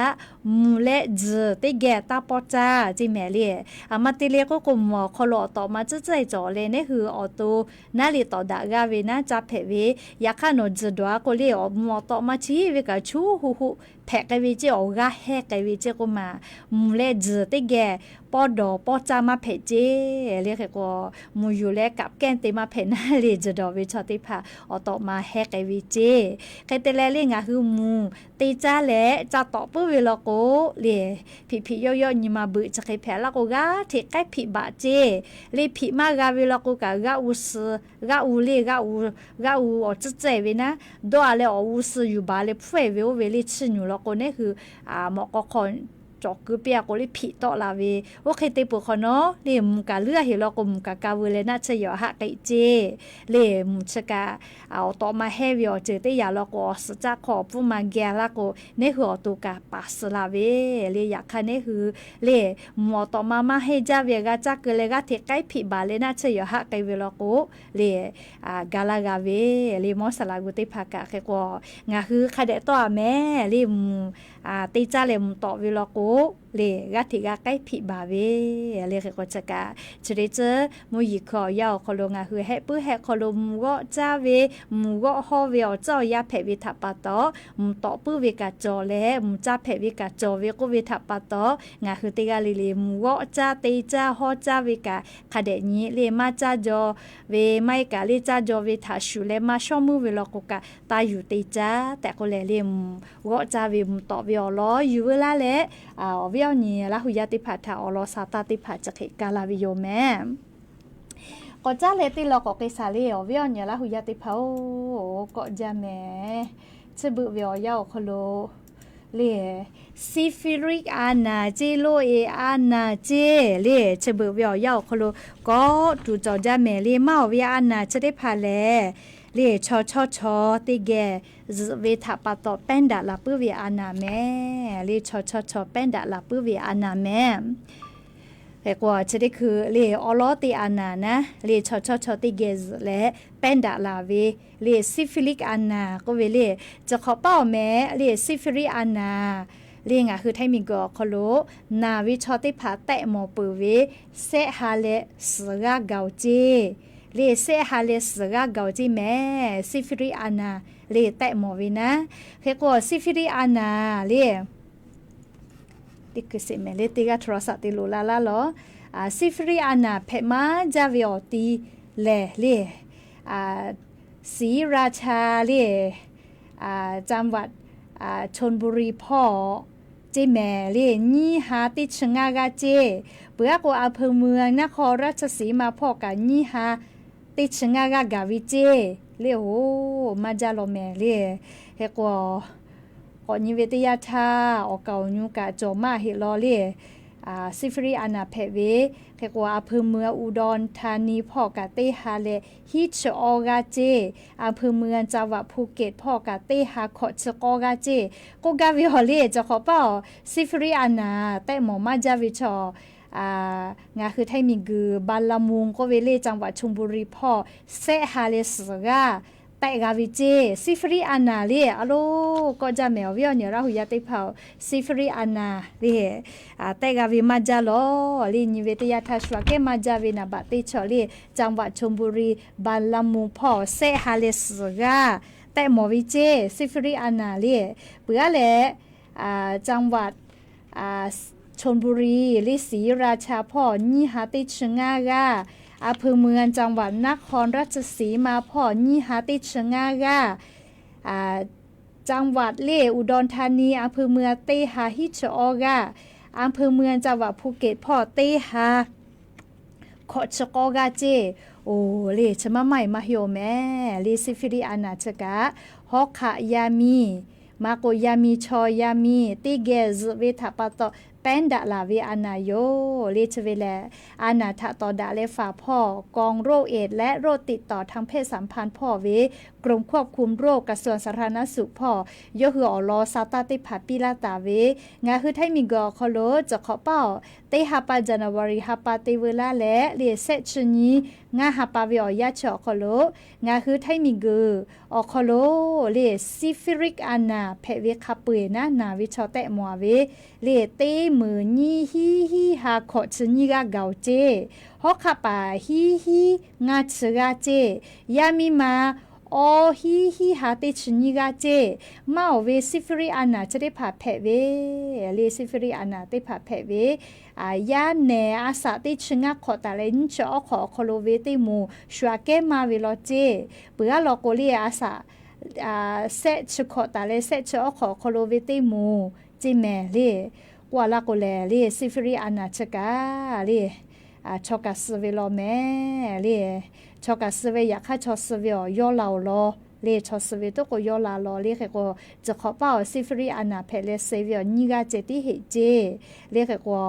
มูเลจติแกตาปอจ้าจิแม่เลมาติเลก็กุมคอลอต่อมาจะใจจอเลเนี่ยคือออโตนาลีต่อดากาเวนะจ้าเพวิยาคาโนจดัวโกเลอมอต่อมาชีวิกะชูหูแพกวิจิออกาแฮกวิจิก็มามูเลจติแกปอดอปอจามาเพเจเรียกก็มูอยู่แลกับแกนติมาเพนาเลจดอวิชติภาอต่อมาแฮกวิจิใครแต่แลเรียงาคือมูติจ้าแลจะต่อปื้อเวลโกเลผิย่อยๆนี่มาบึจะใครแผลละก็กาเทใกล้ผิบาเจเลผิมากาเวลโกกากาอุสกาอูเลกาอูออจะเจเวนะดอเลออุสอยู่บาเลเฟเวเวลิชิญูละก็เนี่ยคือหมอก็คน จอกคือเปียก็เลยผิดต่อลาเวโอเคเตปุขอเนาะเลมกะเลือเฮลอกมกะกาเวเลนะชะยอหะไกเจเลมชะกะเอาต่อมาเฮวิอเจเตยาลอกสจะขอปุมาแกละก็ในหัวตุกะปัสลาเวเลอยากคันเนหือเลหมอต่อมาเฮจาเวกะจักเลกะเทไกผิบาเลนะชะยอหะไกเวลอกเลกาลากาเวเลมอสลากุติภากะเคกงาฮือคาเดต่อแม่เลมติจาเลมต่อเวลอกเลกะทิกะไกผิบาเวเลเคก็จะกะชริเจอมุยิขอยาวขอลงาฮือเฮปื้อเฮขอลมก็จาเวมูก็ฮอเวอเจ้ายาเพวิทัปปะตอมต่อปื้อเวกะจอแลมจาเพวิกะจอเวก็เวทัปปะตองาฮือติกะลิลิมูก็จาติจาฮอจาเวกะคาเดนี้เลมาจาจอเวไม่กะเลจาจอเวทาชูเลมาชอมือเวลอกกะตาอยู่ติจาแต่ก็เลเลมก็จาเวมต่อเวอลออยู่เวลาแลเวียวนี้ละหุยาติผัดถาอลอซาตาติผัดจะเขกาลาวิโยแม่ก็จ้าเลติลอกเกซาเลเวียวนี้ละหุยาติเผาก็จะแม่จะบุเวียวยาวคโลเลซิฟิริกอานาเจโลเออานาเจเลจะบุเวียวยาวคโลก็ดูจอจะแม่เลมาเวียอานาจะได้พาเลเลชอติเกเวทัปตอแป้นดาลาปื้อเวอานาแม่เลชอแป้นดาลาปื้อเวอานาแม่แต่กว่าจะได้คือเลอลอติอานานะเลชอติเกและแป้นดาลาเวเลซิฟิลิกอานาก็เวเลจะขอเป้าแม่เลซิฟิริอานาเรียงคือไทมิกอคโลนาวิชอติพาแตะหมอปือเวเซฮาเลสกาเกาเจเลเซฮาเลสกาเกาจิแม่ซิฟิริอานาเลแตะหมอวินะเฮก็ซิฟิริอานาเลติกสิเมเลติกาทรศัพท์ติลูลาลาลอซิฟิริอานาเพมาจาวิอติเลศรีราชาเลจังหวัดชลบุรีพ่อเจแม่เลนี่หาติชงากาเจเปือกว่าอำเภอเมืองนครราชสีมาพ่อกันนี่หาติชงากากาวิเจเลโหมาจาโลแม่เลเฮกว่าก่อนนิเวศยาธาอเก่าญูกะโจมาเฮลอเลซิฟรีอานาเพเวเกว่าอำเภอเมืองอุดรธานีพ่อกะเตฮาเลฮิชออกาเจอำเภอเมืองจังหวัดภูเก็ตพ่อกะเตฮาขอชกอกาเจก็กาวิฮอเลจะขอเป้าซิฟรีอานาแต่หมอมาจาวิชองาคือไทยมีกือบาลามุงก็เวเลจังหวัดชลบุรีพ่อเซฮาเลสกาแต่กาวิเจซิฟรีอานาเลอะโลก็จะแมวเวียวเนี่ยเราหุยาติเผาซิฟรีอานาเลแต่กาวิมาจาโลลีนิเวตยาทัชวาเกมาจาวินาบัติชอลีจังหวัดชลบุรีบาลามุงพ่อเซฮาเลสกาแต่หมอวิเจซิฟรีอานาเลเปื่อแหละจังหวัดชลบุรีลิศรีราชาพ่อนี่หาติชงากาอำเภอเมืองจังหวัดนครราชสีมาพ่อนี่หาติชงากาจังหวัดเลอุดรธานีอำเภอเมืองเตหาฮิชออกาอำเภอเมืองจังหวัดภูเก็ตพ่อเตหาขอชกอกาเจโอเลชมาใหม่มาเหียวแม่เลซิฟิริอานาชกะฮอกขายามีมาโกยามีชอยามีติเกซเวทาปตแป้นดาลาเวอานาโยเลชเวแลอานาทะตอดาเลฝาพ่อกองโรคเอดและโรคติดต่อทางเพศสัมพันธ์พ่อเวกรมควบคุมโรคกระทรวงสาธารณสุขพ่อยกหืออลอซาตาติผัดปิลาตาเวงาคือไทมิกอคโลจะขอเป้าเตฮาปาจานาวารีฮาปาเตเวลาและเลเซชนีงาฮาปาเวอยาชอคโลงาคือไทมิกอคโลเลซิฟิริกอานาเพเวคาเปนะนาวิชอเตมัวเวเลเตมือนี่ฮีฮาขอชนีกาเกาเจฮอกคาปาฮีงาชกาเจยามิมาโอฮีฮาติชนีกาเจมาเวซิฟรีอานาจะได้ผ่าแผเวเลซิฟรีอานาได้ผ่าแผเวยาเนอาสาติชงาขอตาเลนชอขอคโลเวติมูชัวเกมาเวโลเจเปือลอโกลีอาสาเซชขอตาเลเซชอขอคโลเวติมูจิเมเลกว่าลาโกเลเลซิฟรีอานาชกาเลชอกาสเวโลแม่เลชอกาสเวอยากให้ชอสเวย่อเหล่าลอ เลชอสเวตก็ยอลาลอเลขก็จะขอเป้าซิฟรีอานาเพเลเซเวียนิกาเจติเฮเจเลขก็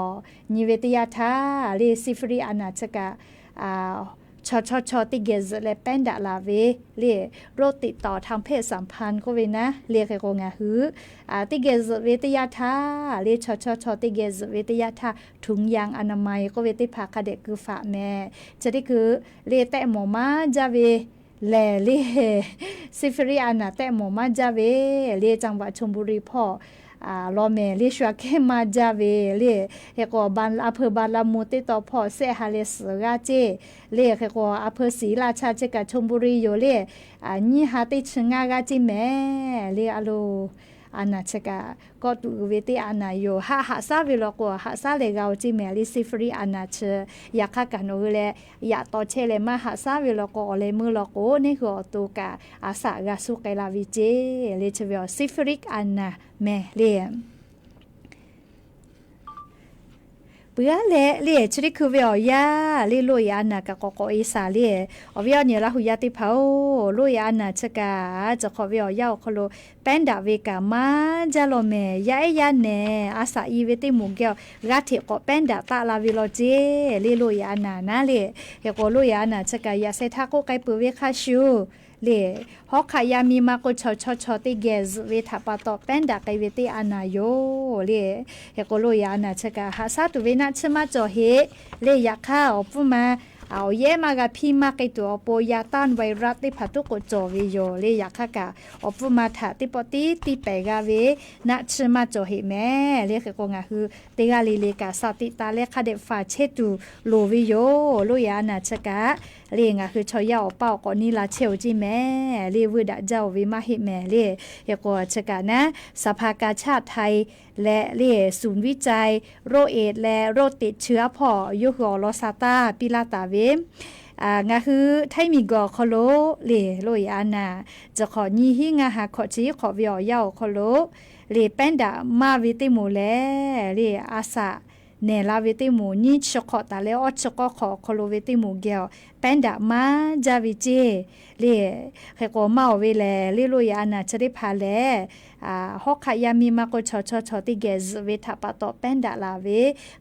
นิเวตยาทาเลซิฟรีอานาชกะชอติเกซและแป้นดาลาเวเลโรติดต่อทางเพศสัมพันธ์ก็เวนะเรียกก็งาหือติเกซเวทยาทาเลชอติเกซเวทยาทาถุงยางอนามัยก็เวติภาคเด็กคือฝาแม่จะได้คือเลแต่หมอมาจาเวแลเลซิฟรีอานาแต่หมอมาจาเวเลจังหวัดชลบุรีพ่อรอแม่เลชัวเคมาจาเวเลเฮก็บันอำเภอบาลามูติต่อพ่อเสฮาเลสกาเจเลเฮก็อำเภอศรีราชาเจกะชลบุรีอยู่เลนี่หาติชงากาจิแม่เลอะโลอานาชกะก็ตุเวติอานาโยหาซาเวลก็หาซาเลกาจิแม่ลิซิฟรีอานาเชอยากะกันโนเลอยากต่อเชเลมาหาซาเวลก็เลมือลก็นี่คือตัวกะอาสากะสุไกลาวิเจเลเชเวซิฟริกอานาแม่เลเปื้อเละเละชริคือเวียยาลิลุยอานะกะกออีสาเละอเวียเนี่ยละหุยาติเผาลุยอานะชะกาจะขอเวียยาคโลแป้นดาเวกามาจาโลเมยาเอยาเนอาสาอีเวติหมูเกียวกาเทก็แป้นดาตาลาวิโลเจลิลุยอานะนะเละเฮก็ลุยอานะชะกายาเซทาโกไกปุเวคาชูเลฮอกขายามีมาโกชอติเกซเวทาปาตอแป้นดาไกเวติอานาโยเลเฮโกโลยานาชะกาหาซาตุเวนะชะมาจอเฮเลยาค่าอปุมาเอาเยมากะพี่มาไกตัวโปยาต้านไวรัสติพัตุโกจอวิโยเลยาค่ากะอปุมาถาติปติติเปกาเวนะชะมาจอเฮแม่เลเฮโกงาฮือเตกาลีเลกาสติตาเลคาเดฟาเชตูโลวิโยโลยานาชะกาเลงาคือชอยาอเป้าก็นี่ละเชวจิแม่เลวดะเจ้าวิมาหิแม่เลเฮโกชะกานะสภากาชาติไทยและเลศูนย์วิจัยโรคเอดส์และโรคติดเชื้อพ่อยุกอลอซาตาปิลาตาเวงาคือไทมีกอคโลเลโลยอานาจะขอยี่หิงาหาขอจีขอเวียวยาวคโลเลแป้นดามาวิติโมแลเลอาสะเนลาเวติมูนี่ชกอตาเลอชกอขอคโลเวติมูเกียวแป้นดามาจาวิเจเลเฮโกมาเวแลลิลุยานาชริพาแลฮอกขายามีมาโกชอติเกซเวทาปาตอแป้นดาลาเว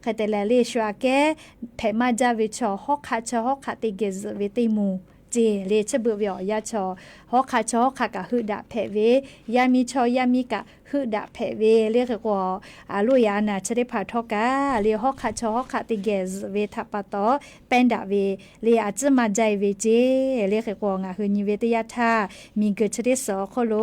คเตเลเลชัวแกเพมาจาวิชอฮอกขาติเกซเวติมูเจเลชเบเวียยาชอฮอกขากะฮึดาเพเวยามีชอยามีกะฮึดาเพเวเรียกว่าลุยานาชริพาทอกาเลฮอกขาติเกซเวทาปาตอแป้นดาเวเลอาจมาใจเวเจเรียกว่างาฮึนิเวตยาทามีเกิดชริสอโคโล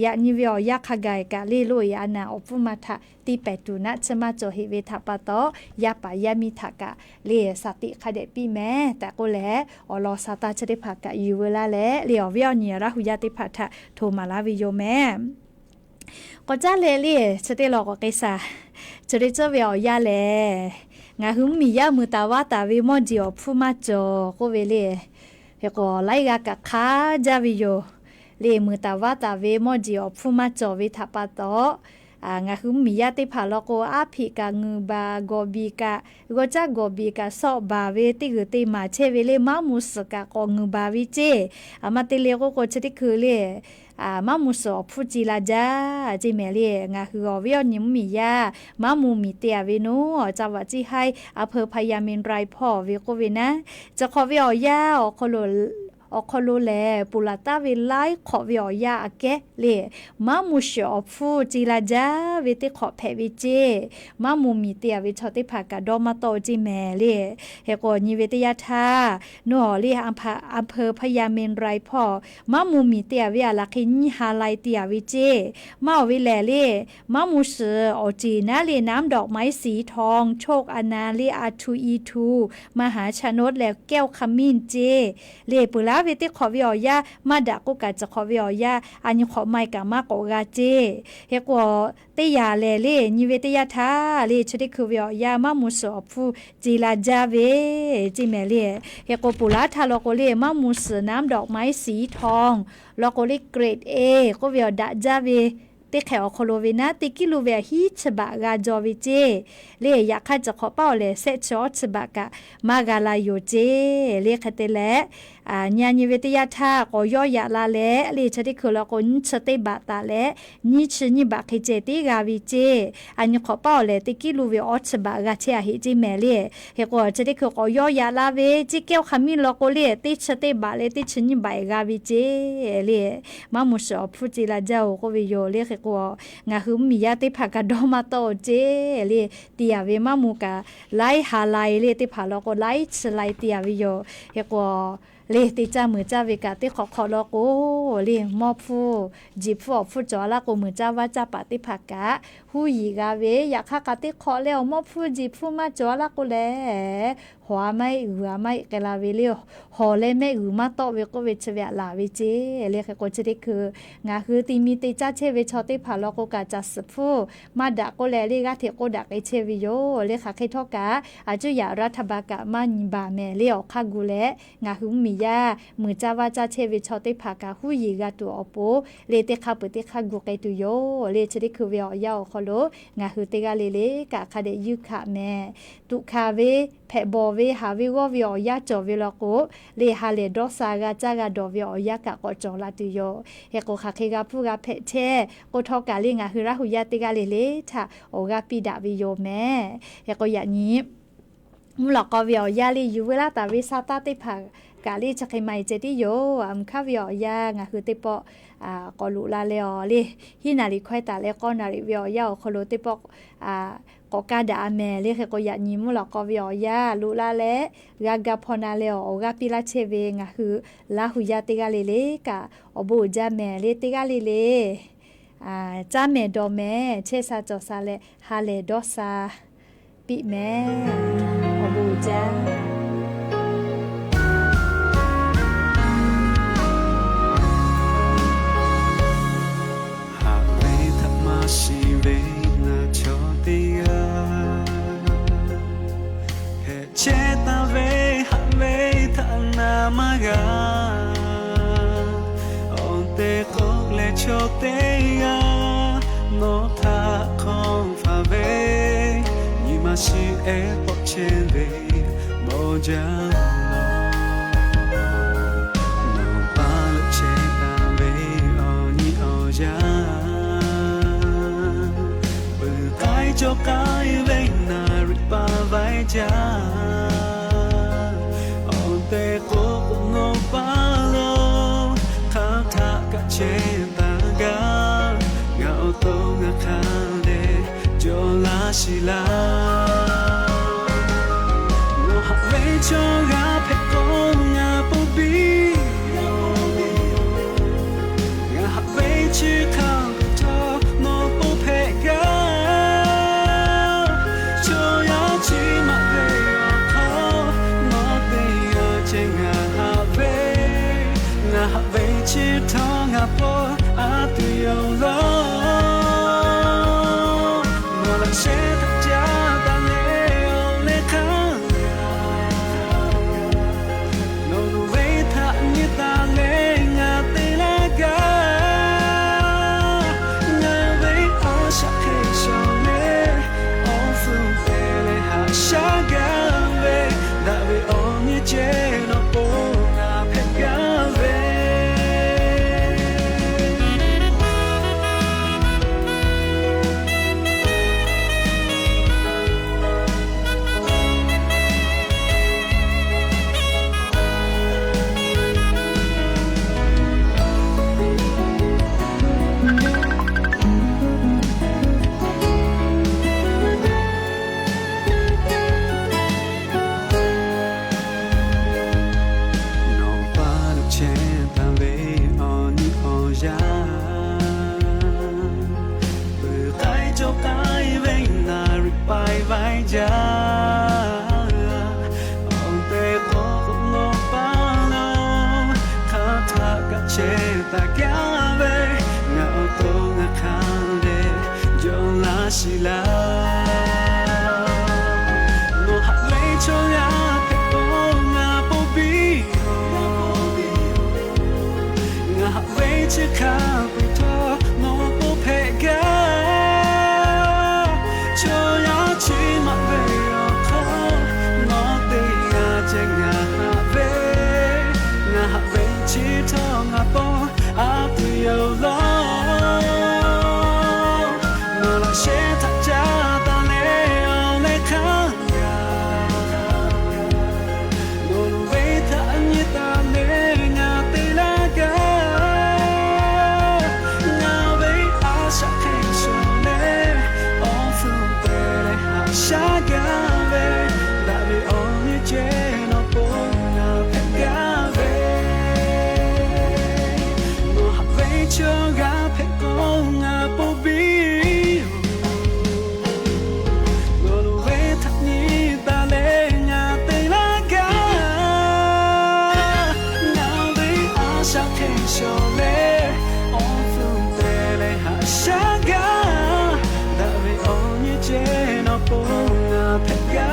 ยานิเวียยาคากายกะเลลุยานาอปุมาทะติเปตุนะชมาโจหิเวทาปาตอยาปายามิทากะเลสติคาเดปีแม่แต่ก็แลอลอซาตาชริพากะยูเวลาแลเลียวเวียเนียระหุยาติพัทะโทมาลาวิโยแม่ก็จ้าเลเลีชะเตลอกกิสาจะได้เจ้าเวียวยาแลงาหุมมียามือตาวาตาวิมอจิอพูมาโจก็เวเลเฮก็ไลกะกะคาจาวิโยเลมือตาวาตาวิมอจิอพูมาโจวิทาปาตองาคือมียาติพาลโกอาภิกางืบากอบิกะโกจักกอบิกะซอบาเวติกติมาเชเวเลมามุสกะกองืบาวิเจอามาติเลโกโกชติคือเลมามุสอพูจิลาจาจิเมเลงาคืออเวียนิมมียามามูมีเตียเวโนจาวะจิให้อำเภอพญาเมนไรพ่อเวโกเวนะจะขอเวียยาอโคโลอคโลแลปุลาตาเวไลขอเวียยาอเกเลมามุชอฟูจิลาจาเวติขอเพวิเจมามูมีเตียวิชอติภากะดอมาโตจิแมเลเฮโกนิเวตยาทาโนเลอำเภอพญาเมนไรพ่อมามูมีเตียเวลาคินฮาไลเตียวิเจมาวิแลเลมามุสอจีนะเลน้ำดอกไม้สีทองโชคอนาเลอาทูอีทูมหาชนดแล้วแก้วขมิ้นเจเลปุลาเวติขอวิอยามาดะกุกะจะขอวิอยาอันนี้ขอไม่กะมากกาเจเฮกว่าเตยาเลเลนิเวตยาทาเลชดิคือวิอยามามุสอฟูจิลาจาเวจิเมเลเฮกปุลาทาโลโกเลมามุสน้ำดอกไม้สีทองโลโกเลเกรดเอก็วิอดะจาเว เตแขอโคโลเวนะติกิลูเวฮีฉบะกาจอวิเจเลอยากข้าจะขอเป้าเลเซชอฉบะกะมากาลาโยเจเลคเตเลญาณิเวตยาทาก็ย่อยาลาเลเลชะติคือละคนชะเตบะตาเลนิชนิบะคิเจติกาวิเจอันนี้ขอเป้าเลติกิลูเวอฉบะกาเชอะฮิจิเมเลเฮก็ชะติคือก็ย่อยาลาเวจิเกวขมิลโกเลติชะเตบะเลติชนิบะกาวิเจเลมามุชอพูจิลาเจ้าก็วิโยเลเฮก็งาหุมมียาติผักกะดอมาโตเจเลติยาเวมามุกะไลหาไลเลติผาลก็ไลชไลติยาวิโยเฮก็เลติจ้ามือจ้าวิกาติขอลโกเลมอฟูจิฟูฟูจอละโกมือจ้าว่าจ้าปฏิผักกะหูยีกาเวอยากกะติขอแล้วมอฟูจิฟูมาจอละโกแลหัวไม่ไม่กะลาเวเลหอเลไม่มาโตเวก็เวชเวลาเวเจเลขก็จะได้คืองาคือติมีติจ้าเชเวชอติผาลโกกะจัสฟูมาดะก็แลเลกะเทโกดะไอเชวิโยเลขะเคทอกะอาจุยารัฐบากะมานิบาแม่เลอคากูแลงาหุมียามือจ้าว่าจ้าเชวิชอติผากะหูยีกะตัวอโปเลเตคาปติคากูไกตุโยเลจะได้คือเวอยาคอโลงาคือเตกะเลกะคาเดยุคะแม่ตุคาเวแพบอเวหาเวก็เวอยาจอเวลโกเลหาเลดอซากะจ้ากะดอเวอยากะก็จอลาตุโยเฮโกคาเคกะพูกะเพเชโกทอกะเลงาคือราหุยาเตกะเลทาโอกะปิดะวิโยแม่เฮโกยะนี้มุลกอเวอยาลีอยู่เวลาตาวิซาตาติผากาลีจะใครไม่เจติโยคาเวอยางาคือติปอกอลุลาเลอเลฮินาลิควายตาเลก็นาริเวอยาคอโลติปก็กาดาแม่เลขก็ยะนิมุลก็วิอยาลุลาเลกากาพอนาเลโอกาปิลาเชเวงะคือลาหุยาติกาเลเลกะอบูจาแม่เลติกาเลเลจาแม่ดอแม่เชซาจอซาเลฮาเลดอซาปิแม่อบูจาชีเวนะโชติยาเฮเจตาเวหะเวทะนามากาออนเตโกเลโชติยาโนทาคองฟาเวนิมาชิเอปอเชเวโมจาโนปาลเชตาเวออนิโอจาcho cái về nari pa vai cha on te ko no pa lo tha tha ka che ta ga ga o to nga kha de jo la shi la no ha ve cho ga pe ko nga po bi nga ha ve chi ka to no po pe ga chỉ thong ngà po a tu yo lo mo la che ta cha ta le o le kha no nu ve tha ni ta le nga te la ga nga ve a sha ke sha le o fu te le ha sha ga ve da ve o ni che no po nga phe ga ve si la no ha le cho ya pe ko nga po bi nga ha ve chi ka pu to no po pe ga Hãy subscribe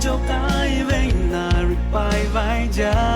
cho kênh Ghiền Mì Gõ để không bỏ lỡ